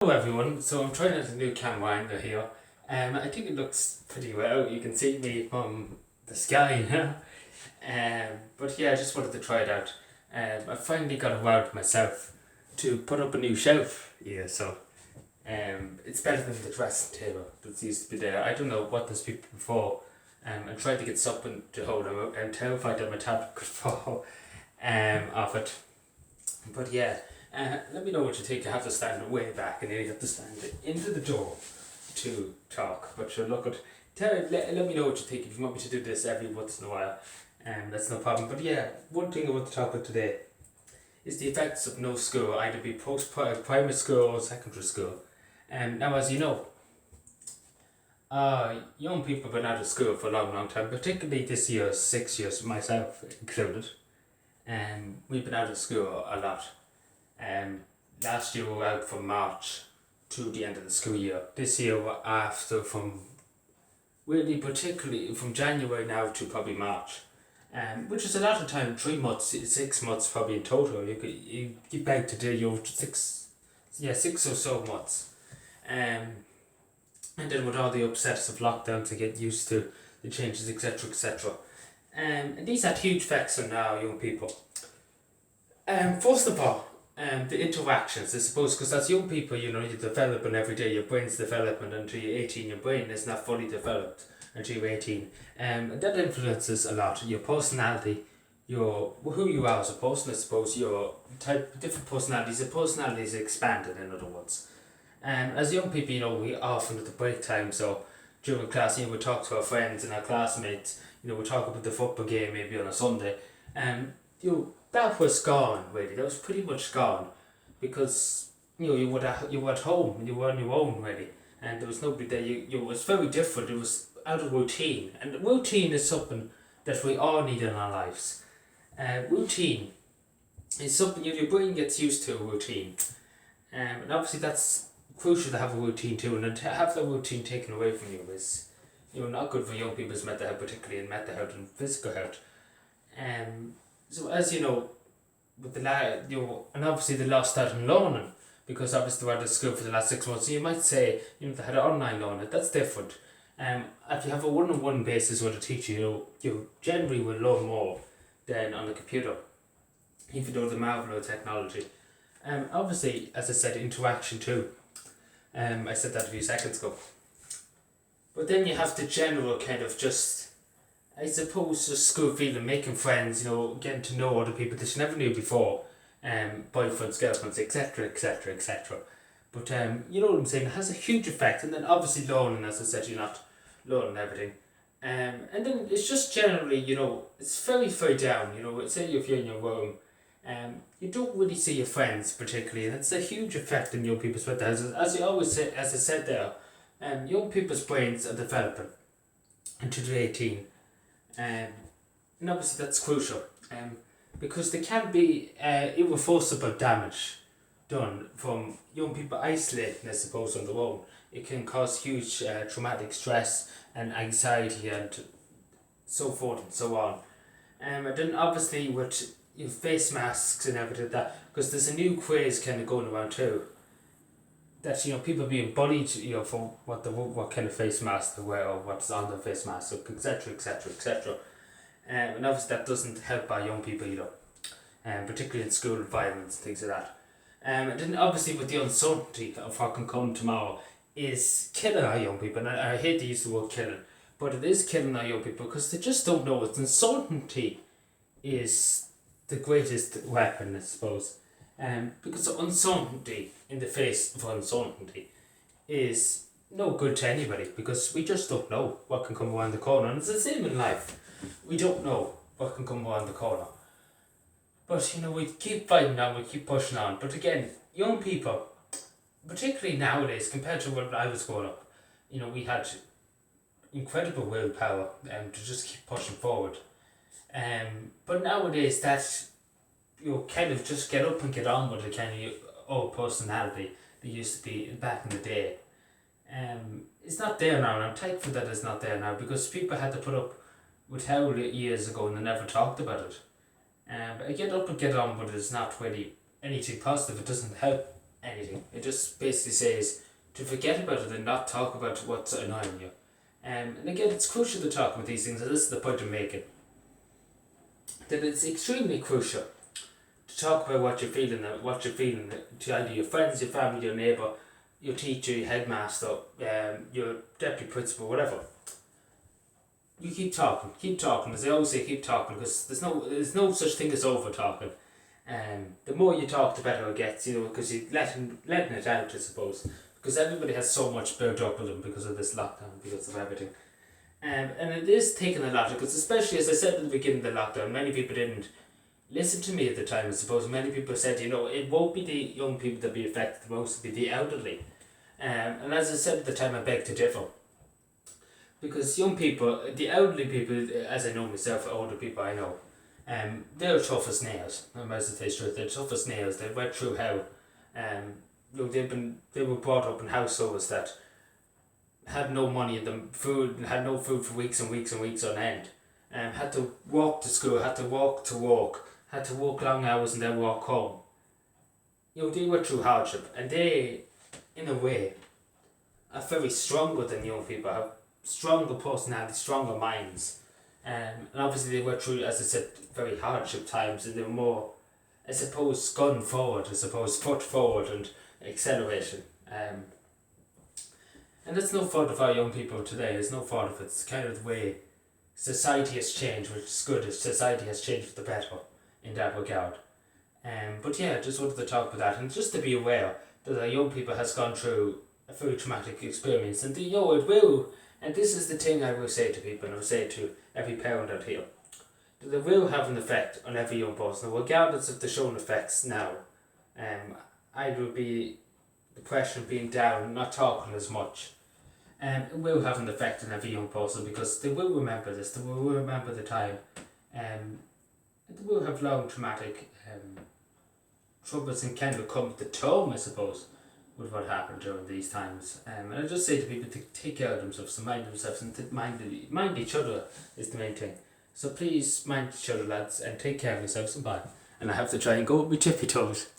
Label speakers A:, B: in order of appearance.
A: Hello everyone, so I'm trying out a new camera angle here. I think it looks pretty well. You can see me from the sky now. But yeah, I just wanted to try it out. I finally got around myself to put up a new shelf here, so it's better than the dressing table that used to be there. I don't know what there's people before. I tried to get something to hold them. I'm terrified that my tablet could fall off it. But yeah, let me know what you think. You have to stand way back and then you have to stand into the door to talk. But sure, look at let me know what you think. If you want me to do this every once in a while, that's no problem. But yeah, one thing I want to talk about today is the effects of no school, either be primary school or secondary school. Now, as you know, young people have been out of school for a long time, particularly this year, 6 years, myself included. We've been out of school a lot. Last year we were out from March to the end of the school year. This year we're after from really particularly from January now to probably March. Which is a lot of time, 3 months, 6 months probably in total. You get back to do your 6 or so months. And then with all the upsets of lockdown to get used to the changes, etc., etc. And these had huge effects on our young people. First of all, the interactions, I suppose, because as young people, you're developing every day, your brain's developing until you're 18, your brain is not fully developed until you're 18. And that influences a lot, your personality, who you are as a person, I suppose, your different personalities, your personality is expanded, in other words. As young people, we often at the break times or during class, we talk to our friends and our classmates, we talk about the football game maybe on a Sunday. That was gone, really. That was pretty much gone because you were at home, you were on your own, really, and there was nobody there. It was very different. It was out of routine, and routine is something that we all need in our lives. Routine is something your brain gets used to. Routine, and obviously that's crucial to have a routine too. And to have the routine taken away from you is not good for young people's mental health, particularly in mental health and physical health. So as you know, with the and obviously they lost out on learning because obviously they were at school for the last 6 months. So you might say they had online learning. That's different. If you have a one-on-one basis with a teacher, you generally will learn more than on the computer, even though the marvel of technology. Obviously, as I said, interaction too. I said that a few seconds ago. But then you have the general kind of just, I suppose, just school feeling, making friends, getting to know other people that you never knew before, boyfriends, girlfriends, etc., etc., etc. But you know what I'm saying, it has a huge effect. And then obviously learning, as I said, you're not learning everything. And then it's just generally, it's very, very down. Say if you're in your room, you don't really see your friends particularly, and it's a huge effect on young people's mental health. As you always say, as I said there, young people's brains are developing until they're 18. And obviously that's crucial because there can be irreversible damage done from young people isolating, I suppose, on their own. It can cause huge traumatic stress and anxiety and so forth and so on. And then obviously with face masks and everything like that, because there's a new craze kind of going around too, that people being bullied for what kind of face mask they wear or what's on their face mask, etc., etc., etc. And obviously that doesn't help our young people either, particularly in school environments and things like that. And then obviously with the uncertainty of what can come tomorrow is killing our young people. And I hate to use the word killing, but it is killing our young people because they just don't know it. Uncertainty is the greatest weapon, I suppose. Because uncertainty in the face of uncertainty is no good to anybody because we just don't know what can come around the corner. And it's the same in life. We don't know what can come around the corner. But we keep fighting on, we keep pushing on. But again, young people, particularly nowadays compared to when I was growing up, we had incredible willpower to just keep pushing forward. But nowadays that kind of just get up and get on with the kind of old personality that used to be back in the day. It's not there now, and I'm thankful that it's not there now because people had to put up with hell years ago and they never talked about it. But get up and get on with it is not really anything positive. It doesn't help anything. It just basically says to forget about it and not talk about what's annoying you. And again, it's crucial to talk about these things, and this is the point I'm making. That it's extremely crucial to talk about what you're feeling to either your friends, your family, your neighbour, your teacher, your headmaster, your deputy principal, whatever. You keep talking. As I always say, keep talking, because there's no such thing as over talking. The more you talk, the better it gets, because you're letting it out, I suppose. Because everybody has so much built up with them because of this lockdown, because of everything. And it is taking a lot, because especially as I said at the beginning of the lockdown, many people didn't listen to me at the time. I suppose many people said, it won't be the young people that be affected the most, it'll be the elderly. And as I said at the time, I beg to differ. Because young people, the elderly people, as I know myself, older people I know, they're tough as nails. And as I say straight, they're tough as nails. They went through hell. They were brought up in households that had no money in them, had no food for weeks and weeks and weeks on end. Had to walk to school, had to walk to work, had to work long hours and then walk home. They went through hardship, and they, in a way, are very stronger than young people, have stronger personalities, stronger minds. And obviously they went through, as I said, very hardship times, and they were more, I suppose, gone forward, foot forward and acceleration. And that's no fault of our young people today, it's no fault of it. It's kind of the way society has changed, which is good. Society has changed for the better in that regard. But yeah, just wanted to talk about that, and just to be aware that our young people has gone through a very traumatic experience, and it will, and this is the thing I will say to people, and I will say to every parent out here, that it will have an effect on every young person, regardless of the shown effects now. Either be depression, being down, not talking as much. It will have an effect on every young person, because they will remember this, they will remember the time, and they will have long traumatic troubles and kind of come to term, I suppose, with what happened during these times. And I just say to people to take care of themselves, to mind themselves, and to mind each other is the main thing. So please mind each other, lads, and take care of yourselves, and bye. And I have to try and go with my tippy toes.